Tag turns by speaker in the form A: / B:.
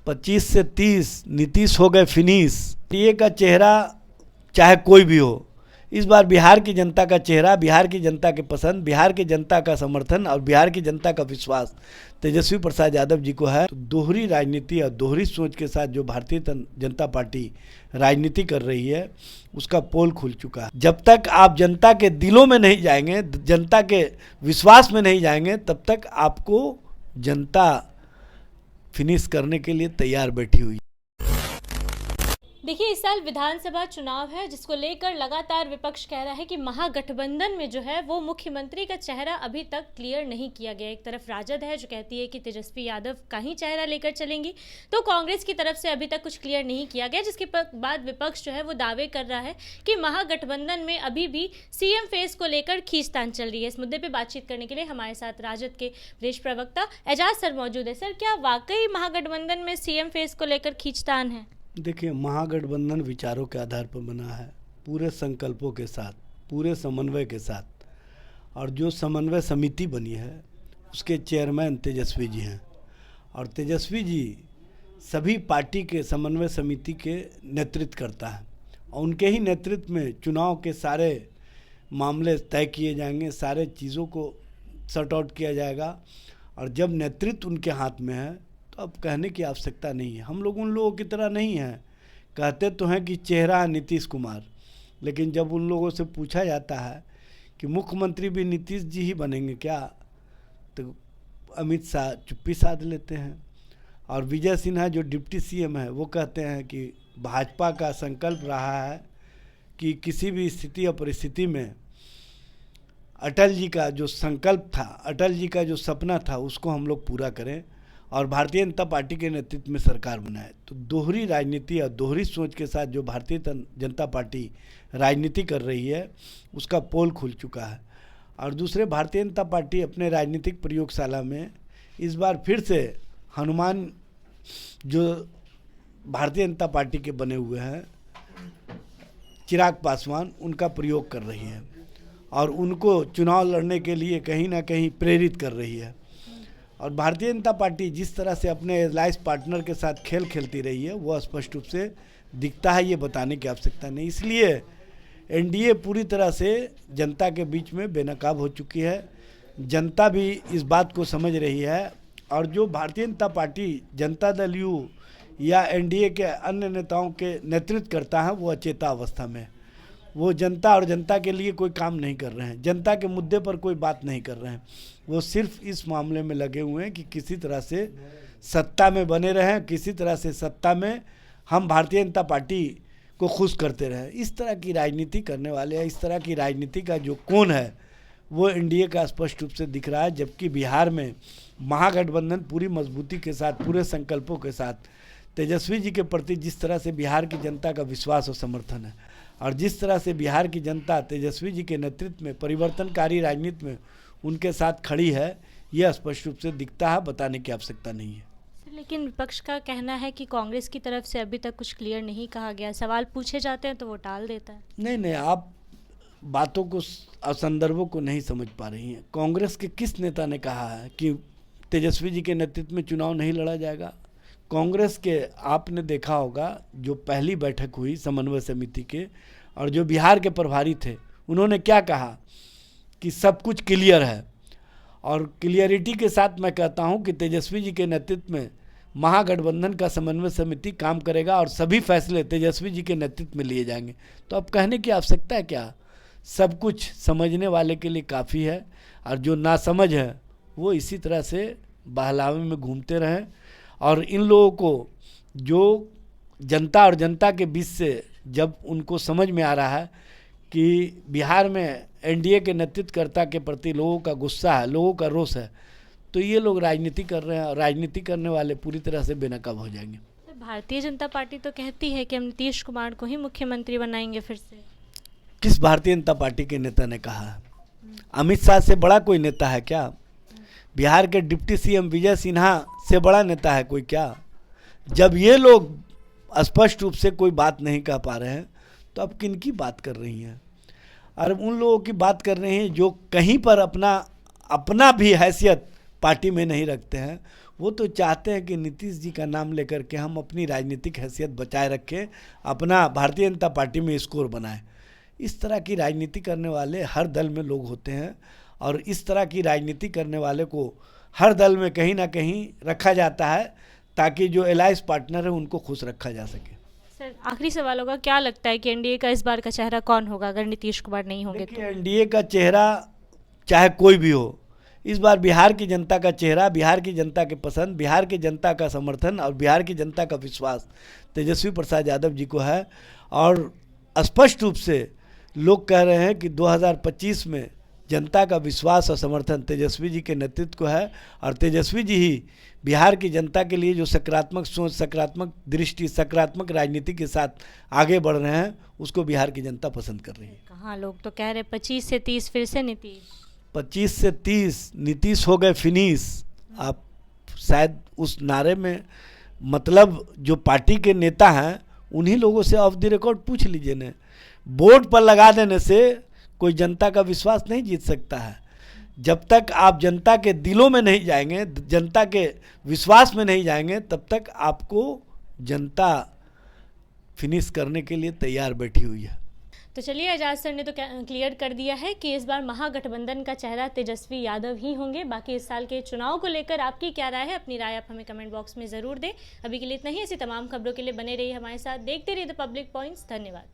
A: 25 से 30 नीतीश हो गए फिनिश। ये का चेहरा चाहे कोई भी हो, इस बार बिहार की जनता का चेहरा, बिहार की जनता के पसंद, बिहार की जनता का समर्थन और बिहार की जनता का विश्वास तेजस्वी प्रसाद यादव जी को है। तो दोहरी राजनीति और दोहरी सोच के साथ जो भारतीय जनता पार्टी राजनीति कर रही है उसका पोल खुल चुका है। जब तक आप जनता के दिलों में नहीं जाएंगे, जनता के विश्वास में नहीं जाएंगे, तब तक आपको जनता फिनिश करने के लिए तैयार बैठी हुई।
B: देखिए, इस साल विधानसभा चुनाव है जिसको लेकर लगातार विपक्ष कह रहा है कि महागठबंधन में जो है वो मुख्यमंत्री का चेहरा अभी तक क्लियर नहीं किया गया। एक तरफ राजद है जो कहती है कि तेजस्वी यादव का ही चेहरा लेकर चलेंगी, तो कांग्रेस की तरफ से अभी तक कुछ क्लियर नहीं किया गया, जिसके बाद विपक्ष जो है वो दावे कर रहा है कि महागठबंधन में अभी भी सीएम फेस को लेकर खींचतान चल रही है। इस मुद्दे पर बातचीत करने के लिए हमारे साथ राजद के प्रदेश प्रवक्ता एजाज सर मौजूद है। सर, क्या वाकई महागठबंधन में सीएम फेस को लेकर खींचतान है?
A: देखिए, महागठबंधन विचारों के आधार पर बना है, पूरे संकल्पों के साथ, पूरे समन्वय के साथ, और जो समन्वय समिति बनी है उसके चेयरमैन तेजस्वी जी हैं, और तेजस्वी जी सभी पार्टी के समन्वय समिति के नेतृत्व करता है, और उनके ही नेतृत्व में चुनाव के सारे मामले तय किए जाएंगे, सारे चीज़ों को सॉर्ट आउट किया जाएगा। और जब नेतृत्व उनके हाथ में है तो अब कहने की आवश्यकता नहीं है। हम लोग उन लोगों की तरह नहीं हैं, कहते तो हैं कि चेहरा नीतीश कुमार, लेकिन जब उन लोगों से पूछा जाता है कि मुख्यमंत्री भी नीतीश जी ही बनेंगे क्या, तो अमित शाह चुप्पी साध लेते हैं। और विजय सिन्हा जो डिप्टी सीएम है वो कहते हैं कि भाजपा का संकल्प रहा है कि किसी भी स्थिति और परिस्थिति में अटल जी का जो संकल्प था, अटल जी का जो सपना था, उसको हम लोग पूरा करें और भारतीय जनता पार्टी के नेतृत्व में सरकार बनाए। तो दोहरी राजनीति और दोहरी सोच के साथ जो भारतीय जनता पार्टी राजनीति कर रही है उसका पोल खुल चुका है। और दूसरे, भारतीय जनता पार्टी अपने राजनीतिक प्रयोगशाला में इस बार फिर से हनुमान जो भारतीय जनता पार्टी के बने हुए हैं चिराग पासवान, उनका प्रयोग कर रही है और उनको चुनाव लड़ने के लिए कहीं ना कहीं प्रेरित कर रही है। और भारतीय जनता पार्टी जिस तरह से अपने एलायंस पार्टनर के साथ खेल खेलती रही है वो स्पष्ट रूप से दिखता है, ये बताने की आवश्यकता नहीं। इसलिए एनडीए पूरी तरह से जनता के बीच में बेनकाब हो चुकी है, जनता भी इस बात को समझ रही है। और जो भारतीय जनता पार्टी जनता दल यू या एनडीए के अन्य नेताओं के नेतृत्व करता है वो अचेता अवस्था में, वो जनता और जनता के लिए कोई काम नहीं कर रहे हैं, जनता के मुद्दे पर कोई बात नहीं कर रहे हैं। वो सिर्फ इस मामले में लगे हुए हैं कि किसी तरह से सत्ता में बने रहें, किसी तरह से सत्ता में हम भारतीय जनता पार्टी को खुश करते रहें। इस तरह की राजनीति करने वाले हैं, इस तरह की राजनीति का जो कोण है वो एनडीए का स्पष्ट रूप से दिख रहा है। जबकि बिहार में महागठबंधन पूरी मजबूती के साथ, पूरे संकल्पों के साथ तेजस्वी जी के प्रति जिस तरह से बिहार की जनता का विश्वास और समर्थन है, और जिस तरह से बिहार की जनता तेजस्वी जी के नेतृत्व में परिवर्तनकारी राजनीति में उनके साथ खड़ी है, यह स्पष्ट रूप से दिखता है, बताने की आवश्यकता नहीं है।
B: लेकिन विपक्ष का कहना है कि कांग्रेस की तरफ से अभी तक कुछ क्लियर नहीं कहा गया, सवाल पूछे जाते हैं तो वो टाल देता है।
A: नहीं, आप बातों को और संदर्भों को नहीं समझ पा रही हैं। कांग्रेस के किस नेता ने कहा है कि तेजस्वी जी के नेतृत्व में चुनाव नहीं लड़ा जाएगा? कांग्रेस के आपने देखा होगा जो पहली बैठक हुई समन्वय समिति के, और जो बिहार के प्रभारी थे उन्होंने क्या कहा कि सब कुछ क्लियर है। और क्लियरिटी के साथ मैं कहता हूं कि तेजस्वी जी के नेतृत्व में महागठबंधन का समन्वय समिति काम करेगा और सभी फैसले तेजस्वी जी के नेतृत्व में लिए जाएंगे। तो अब कहने की आवश्यकता है क्या? सब कुछ समझने वाले के लिए काफ़ी है, और जो नासमझ है वो इसी तरह से बहलावे में घूमते रहें। और इन लोगों को जो जनता और जनता के बीच से जब उनको समझ में आ रहा है कि बिहार में एनडीए के नेतृत्वकर्ता के प्रति लोगों का गुस्सा है, लोगों का रोष है, तो ये लोग राजनीति कर रहे हैं, और राजनीति करने वाले पूरी तरह से बेनकाब हो जाएंगे।
B: भारतीय जनता पार्टी तो कहती है कि हम नीतीश कुमार को ही मुख्यमंत्री बनाएंगे फिर से।
A: किस भारतीय जनता पार्टी के नेता ने कहा है? अमित शाह से बड़ा कोई नेता है क्या? बिहार के डिप्टी सीएम विजय सिन्हा से बड़ा नेता है कोई क्या? जब ये लोग स्पष्ट रूप से कोई बात नहीं कह पा रहे हैं तो अब किन की बात कर रही हैं? और उन लोगों की बात कर रहे हैं जो कहीं पर अपना भी हैसियत पार्टी में नहीं रखते हैं, वो तो चाहते हैं कि नीतीश जी का नाम लेकर के हम अपनी राजनीतिक हैसियत बचाए रखें, अपना भारतीय जनता पार्टी में स्कोर बनाएं। इस तरह की राजनीति करने वाले हर दल में लोग होते हैं और इस तरह की राजनीति करने वाले को हर दल में कहीं ना कहीं रखा जाता है ताकि जो एलायंस पार्टनर है उनको खुश रखा जा सके।
B: सर आखिरी सवाल होगा, क्या लगता है कि एनडीए का इस बार का चेहरा कौन होगा अगर नीतीश कुमार नहीं होंगे तो?
A: देखिए, एनडीए का चेहरा चाहे कोई भी हो, इस बार बिहार की जनता का चेहरा, बिहार की जनता के पसंद, बिहार की जनता का समर्थन और बिहार की जनता का विश्वास तेजस्वी प्रसाद यादव जी को है। और स्पष्ट रूप से लोग कह रहे हैं कि 2025 में जनता का विश्वास और समर्थन तेजस्वी जी के नेतृत्व को है और तेजस्वी जी ही बिहार की जनता के लिए जो सकारात्मक सोच, सकारात्मक दृष्टि, सकारात्मक राजनीति के साथ आगे बढ़ रहे हैं उसको बिहार की जनता पसंद कर रही है।
B: कहाँ लोग तो कह रहे 25 से 30 फिर से नीतीश।
A: 25 से 30 नीतीश हो गए फिनिश। आप शायद उस नारे में मतलब जो पार्टी के नेता हैं उन्हीं लोगों से ऑफ द रिकॉर्ड पूछ लीजिए ना। बोर्ड पर लगा देने से कोई जनता का विश्वास नहीं जीत सकता है। जब तक आप जनता के दिलों में नहीं जाएंगे, जनता के विश्वास में नहीं जाएंगे, तब तक आपको जनता फिनिश करने के लिए तैयार बैठी हुई है।
B: तो चलिए, एजाज सर ने तो क्लियर कर दिया है कि इस बार महागठबंधन का चेहरा तेजस्वी यादव ही होंगे। बाकी इस साल के चुनाव को लेकर आपकी क्या राय है? अपनी राय आप हमें कमेंट बॉक्स में ज़रूर दें। अभी के लिए इतना ही। ऐसी तमाम खबरों के लिए बने रहिए हमारे साथ, देखते रहिए द पब्लिक पॉइंट्स। धन्यवाद।